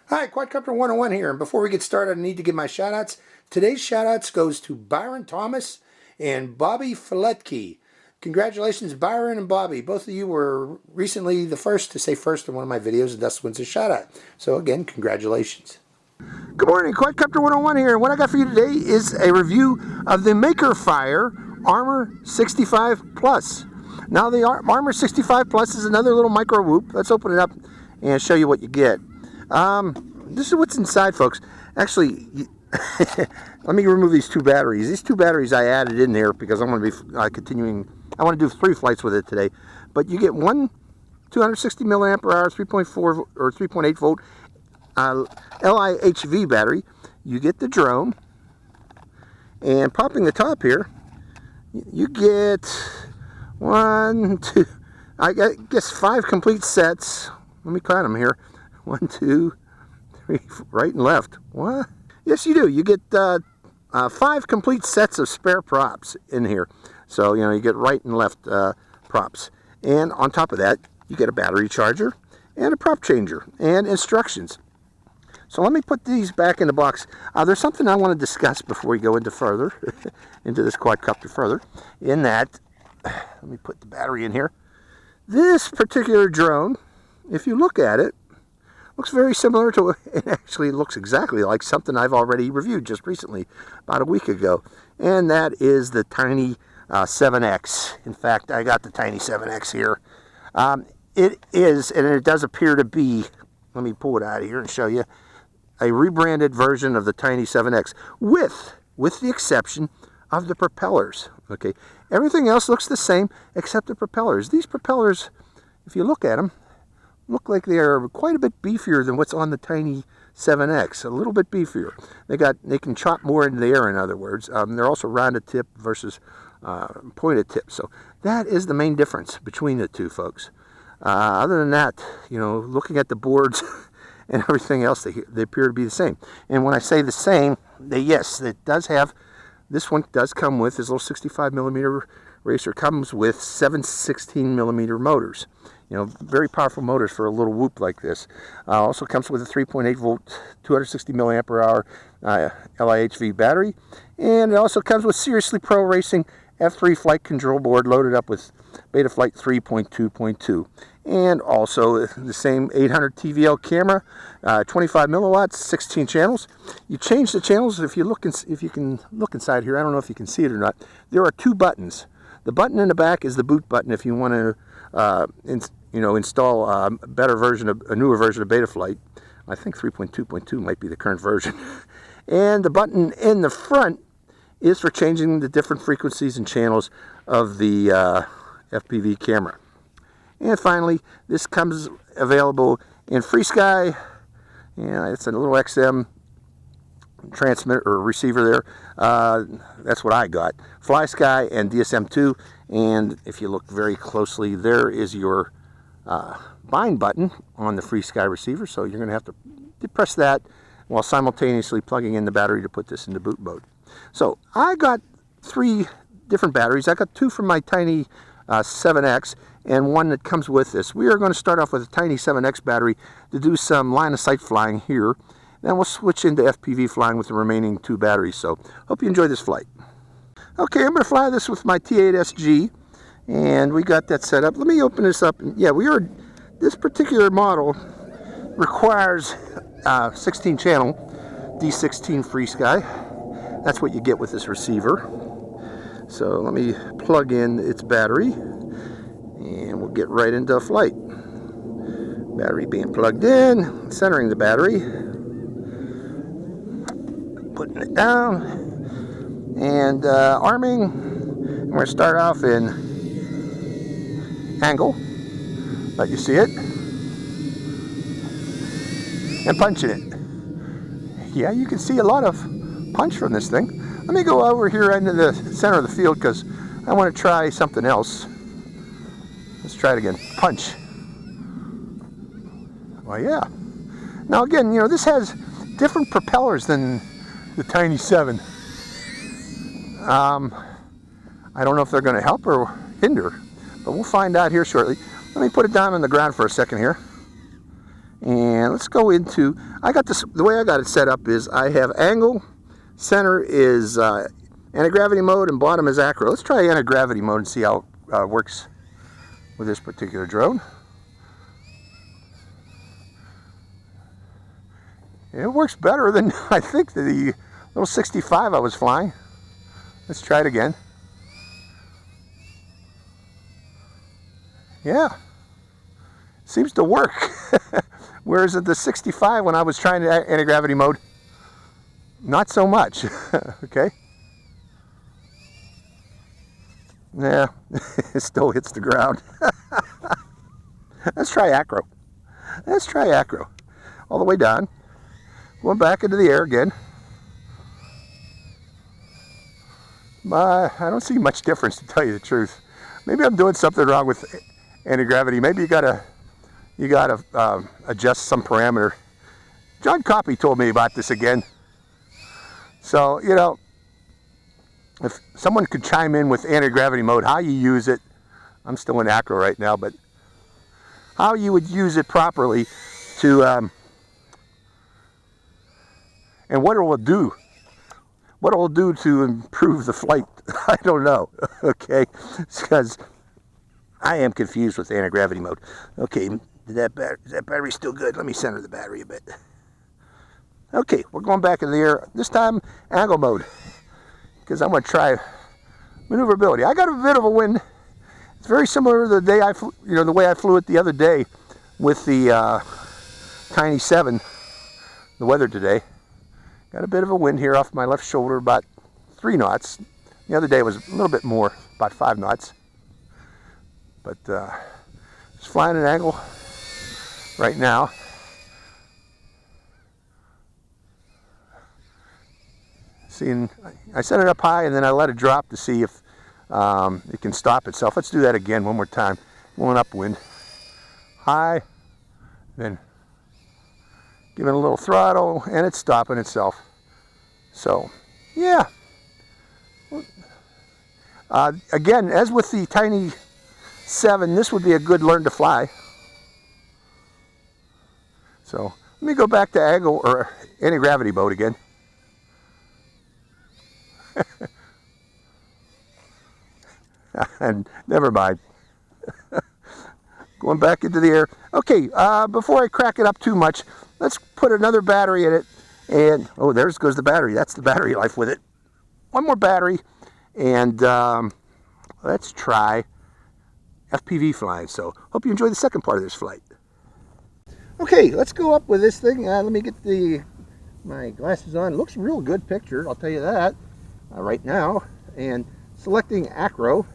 Hi, Quadcopter 101 here, and before we get started, I need to give my shout-outs. Today's shout-outs goes to Byron Thomas and Bobby Fletke. Congratulations, Byron and Bobby. Both of you were recently the first to say first in one of my videos, and thus wins a shout-out. So again, congratulations. Good morning, Quadcopter 101 here, and what I got for you today is a review of the Makerfire Armor 65 Plus. Now, the Armor 65 Plus is another little micro whoop. Let's open it up and show you what you get. This is what's inside, folks. Actually, let me remove these two batteries. These two batteries I added in there because I'm going to be continuing. I want to do 3 flights with it today. But you get one 260 milliampere hour, 3.4 or 3.8 volt LiHV battery. You get the drone, and popping the top here, you get I guess 5 complete sets. Let me count them here. 1, 2, 3, right and left. What? Yes, you do. You get 5 complete sets of spare props in here. So, you get right and left props. And on top of that, you get a battery charger and a prop changer and instructions. So let me put these back in the box. There's something I want to discuss before we go into further, into this quadcopter further. In that, let me put the battery in here. This particular drone, if you look at it, looks very similar to, it actually looks exactly like something I've already reviewed just recently, about a week ago. And that is the Tiny 7X. In fact, I got the Tiny 7X here. It is, and it does appear to be, let me pull it out of here and show you, a rebranded version of the Tiny 7X with the exception of the propellers. Okay, everything else looks the same except the propellers. These propellers, if you look at them, look like they are quite a bit beefier than what's on the Tiny 7X. A little bit beefier. They can chop more in the air, in other words. They're also rounded tip versus pointed tip. So that is the main difference between the two, folks. Other than that, looking at the boards and everything else, they appear to be the same. And when I say the same, yes, it does have. This one does come with this little 65 millimeter racer. Comes with 7 16 millimeter motors. Very powerful motors for a little whoop like this. Also comes with a 3.8 volt, 260 milliampere hour LiHV battery, and it also comes with Seriously Pro Racing F3 flight control board loaded up with Betaflight 3.2.2, and also the same 800 TVL camera, 25 milliwatts, 16 channels. You change the channels if you can look inside here. I don't know if you can see it or not. There are 2 buttons. The button in the back is the boot button if you want to install a newer version of Betaflight. I think 3.2.2 might be the current version. And the button in the front is for changing the different frequencies and channels of the FPV camera. And finally, this comes available in Frsky. It's a little XM transmitter or receiver there. That's what I got. Flysky and DSM2. And if you look very closely, there is your bind button on the Frsky receiver. So you're going to have to depress that while simultaneously plugging in the battery to put this into boot mode. So I got 3 different batteries. I got 2 from my Tiny 7X and 1 that comes with this. We are going to start off with a Tiny 7X battery to do some line of sight flying here. Then we'll switch into FPV flying with the remaining 2 batteries. So hope you enjoy this flight. Okay, I'm going to fly this with my T8SG, and we got that set up. Let me open this up. Yeah, this particular model requires 16 channel D16 Frsky. That's what you get with this receiver. So let me plug in its battery, and we'll get right into a flight. Battery being plugged in, centering the battery, putting it down, and arming. And we're going to start off in angle, let you see it, and punching it. Yeah, you can see a lot of punch from this thing. Let me go over here into the center of the field because I want to try something else. Let's try it again. Punch. Well, yeah. Now again, this has different propellers than the Tiny 7. I don't know if they're going to help or hinder, but we'll find out here shortly. Let me put it down on the ground for a second here. And let's go into, I got this, the way I got it set up is I have angle, center is anti-gravity mode, and bottom is acro. Let's try anti-gravity mode and see how it works with this particular drone. It works better than I think the little 65 I was flying. Let's try it again. Yeah, seems to work. Whereas at the 65 when I was trying to anti-gravity mode, not so much. Okay. Yeah, it still hits the ground. Let's try acro. Let's try acro. All the way down. Going back into the air again. I don't see much difference, to tell you the truth. Maybe I'm doing something wrong with anti-gravity. Maybe you gotta adjust some parameter. John Coppy told me about this again. So, you know, if someone could chime in with anti-gravity mode, how you use it. I'm still in acro right now, but how you would use it properly to, and what it will do. What it will do to improve the flight, I don't know. Okay, because I am confused with anti-gravity mode. Okay, is that battery still good? Let me center the battery a bit. Okay, we're going back in the air. This time, angle mode, because I'm going to try maneuverability. I got a bit of a wind. It's very similar to the day I flew, you know, the way I flew it the other day with the Tiny 7, the weather today. Got a bit of a wind here off my left shoulder, about 3 knots. The other day was a little bit more, about 5 knots. But just flying an angle right now. Seeing, I set it up high and then I let it drop to see if it can stop itself. Let's do that again one more time. Going upwind, high, then giving a little throttle, and it's stopping itself. So, yeah. Again, as with the Tiny 7, this would be a good learn to fly. So, let me go back to angle or anti-gravity mode again. And never mind. Going back into the air. Okay, before I crack it up too much, let's put another battery in it. And, oh, there goes the battery. That's the battery life with it. One more battery. And let's try FPV flying. So, hope you enjoy the second part of this flight. Okay, let's go up with this thing. Let me get my glasses on. It looks a real good picture, I'll tell you that, right now. And selecting acro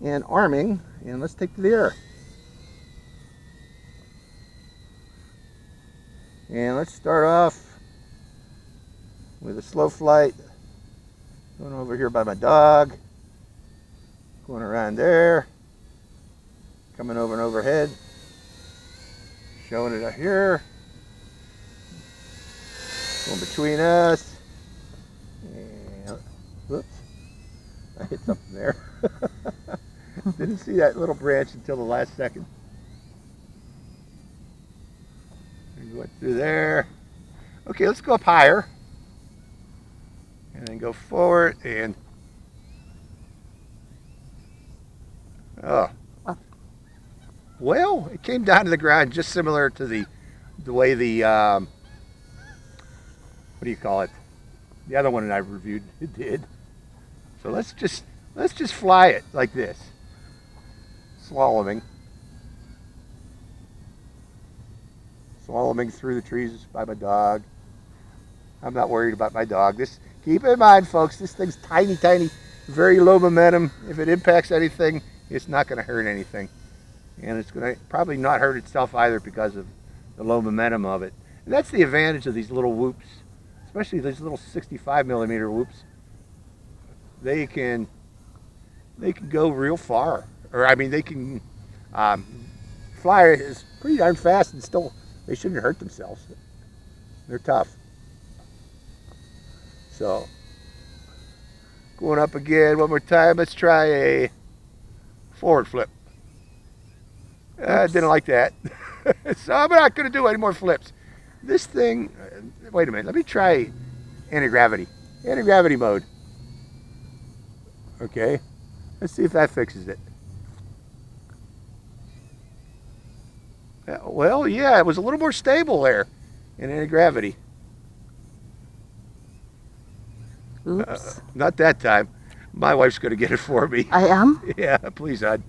and arming. And let's take to the air. And let's start off with a slow flight. Going over here by my dog. Going around there. Coming over and overhead. Showing it out here. Going between us. And, whoops. I hit something there. Didn't see that little branch until the last second. Went through there. Okay, let's go up higher. And then go forward and... oh. Well, it came down to the ground just similar to the way the... what do you call it? The other one that I reviewed it did. So let's just fly it like this. Slaloming. Slaloming through the trees by my dog. I'm not worried about my dog. Keep in mind, folks, this thing's tiny, tiny, very low momentum. If it impacts anything, it's not going to hurt anything. And it's going to probably not hurt itself either because of the low momentum of it. And that's the advantage of these little whoops, especially these little 65mm whoops. They can go real far. Or, I mean, they can fly is pretty darn fast and still... they shouldn't hurt themselves. They're tough. So, going up again one more time. Let's try a forward flip. I didn't like that. So I'm not going to do any more flips. This thing, wait a minute, let me try anti-gravity. Anti-gravity mode. Okay, let's see if that fixes it. Well, yeah, it was a little more stable there in anti-gravity. Oops. Not that time. My wife's going to get it for me. I am? Yeah, please, hon.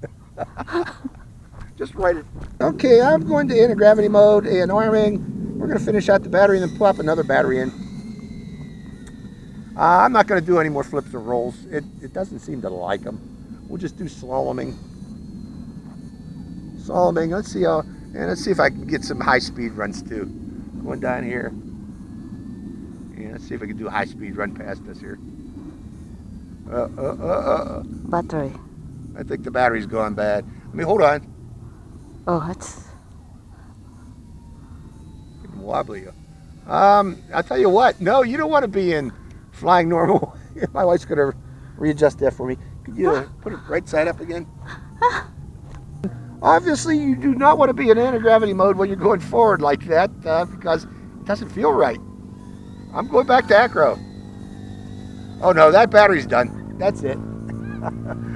Just write it. Okay, I'm going to anti-gravity mode and arming. We're going to finish out the battery and then plop another battery in. I'm not going to do any more flips or rolls. It doesn't seem to like them. We'll just do slaloming. Slaloming. Let's see if I can get some high-speed runs too. Going down here. Yeah, let's see if I can do a high-speed run past us here. Battery. I think the battery's going bad. Let me hold on. Oh, that's... Getting wobbly. I'll tell you what. No, you don't want to be in flying normal. My wife's going to readjust that for me. Could you put it right side up again? Obviously, you do not want to be in anti-gravity mode when you're going forward like that because it doesn't feel right. I'm going back to acro. Oh no, that battery's done. That's it.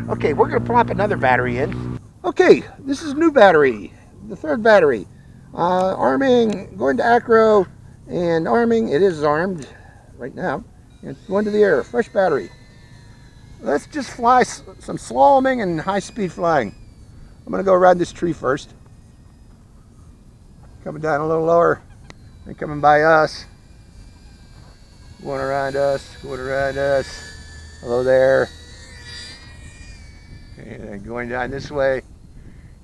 Okay, we're going to plop another battery in. Okay, this is new battery, the third battery. Arming, going to acro, and arming. It is armed right now. And going to the air, fresh battery. Let's just fly some slaloming and high-speed flying. I'm going to go around this tree first. Coming down a little lower and coming by us. Going around us, going around us. Hello there. And then going down this way.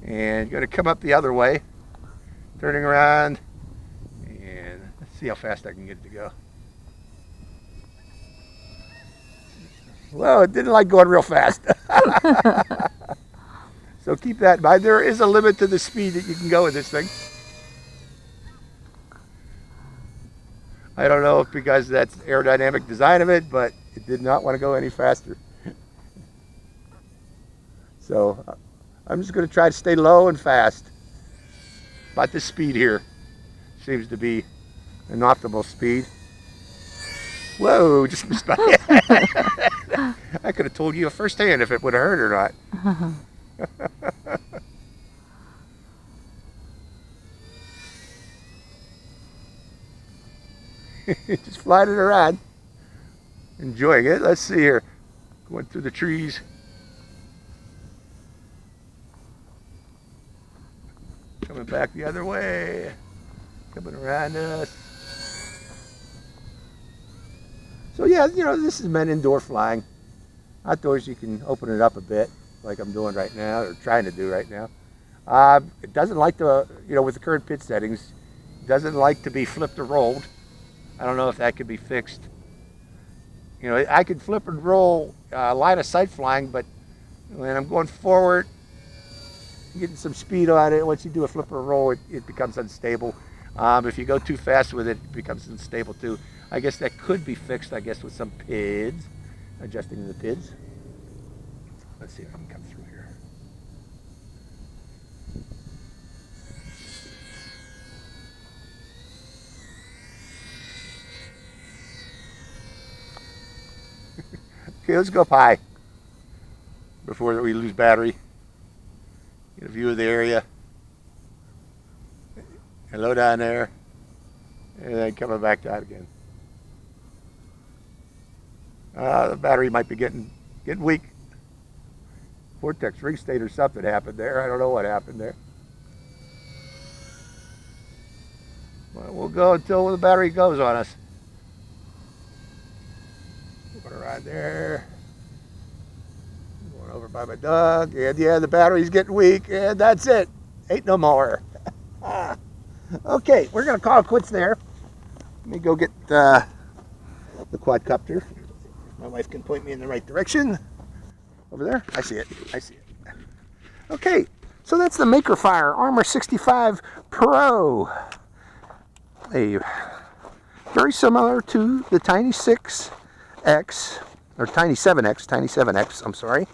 And going to come up the other way. Turning around. And let's see how fast I can get it to go. Well, it didn't like going real fast. So keep that in mind. There is a limit to the speed that you can go with this thing. I don't know if because that's the aerodynamic design of it, but it did not want to go any faster. So I'm just going to try to stay low and fast. About this speed here seems to be an optimal speed. Whoa, just missed my head. I could have told you firsthand if it would have hurt or not. Just flying it around, enjoying it. Let's see here, going through the trees. Coming back the other way, coming around us. So yeah, you know, this is meant indoor flying. Outdoors you can open it up a bit, like I'm doing right now, or trying to do right now. It doesn't like to, you know, with the current pitch settings, it doesn't like to be flipped or rolled. I don't know if that could be fixed. You know, I could flip and roll line of sight flying, but when I'm going forward, getting some speed on it, once you do a flip or roll, it becomes unstable. If you go too fast with it, it becomes unstable too. I guess that could be fixed, I guess, with some PIDs, adjusting the PIDs. Let's see if I can come through here. Okay, let's go up high before we lose battery. Get a view of the area. Hello down there. And then coming back down again. The battery might be getting weak. Vortex ring state or something happened there. I don't know what happened there. Well, we'll go until the battery goes on us. Going around there. Going over by my dog. And yeah, the battery's getting weak. And that's it. Ain't no more. Okay, we're going to call it quits there. Let me go get the quadcopter. My wife can point me in the right direction. Over there. I see it. I see it. Okay, so that's the Makerfire Armor 65 Pro. Very similar to the Tiny 6X, or Tiny 7X, I'm sorry,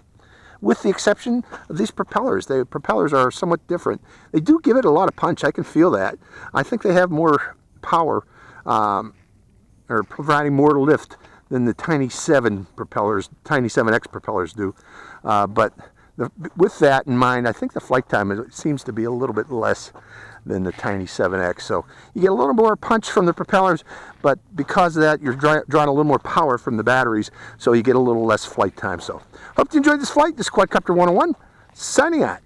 with the exception of these propellers. The propellers are somewhat different. They do give it a lot of punch. I can feel that. I think they have more power, or providing more lift than the Tiny 7 propellers, Tiny 7X propellers do. But with that in mind, I think the flight time seems to be a little bit less than the Tiny 7X. So you get a little more punch from the propellers, but because of that, you're drawing a little more power from the batteries, so you get a little less flight time. So hope you enjoyed this flight. This is Quadcopter 101, signing out.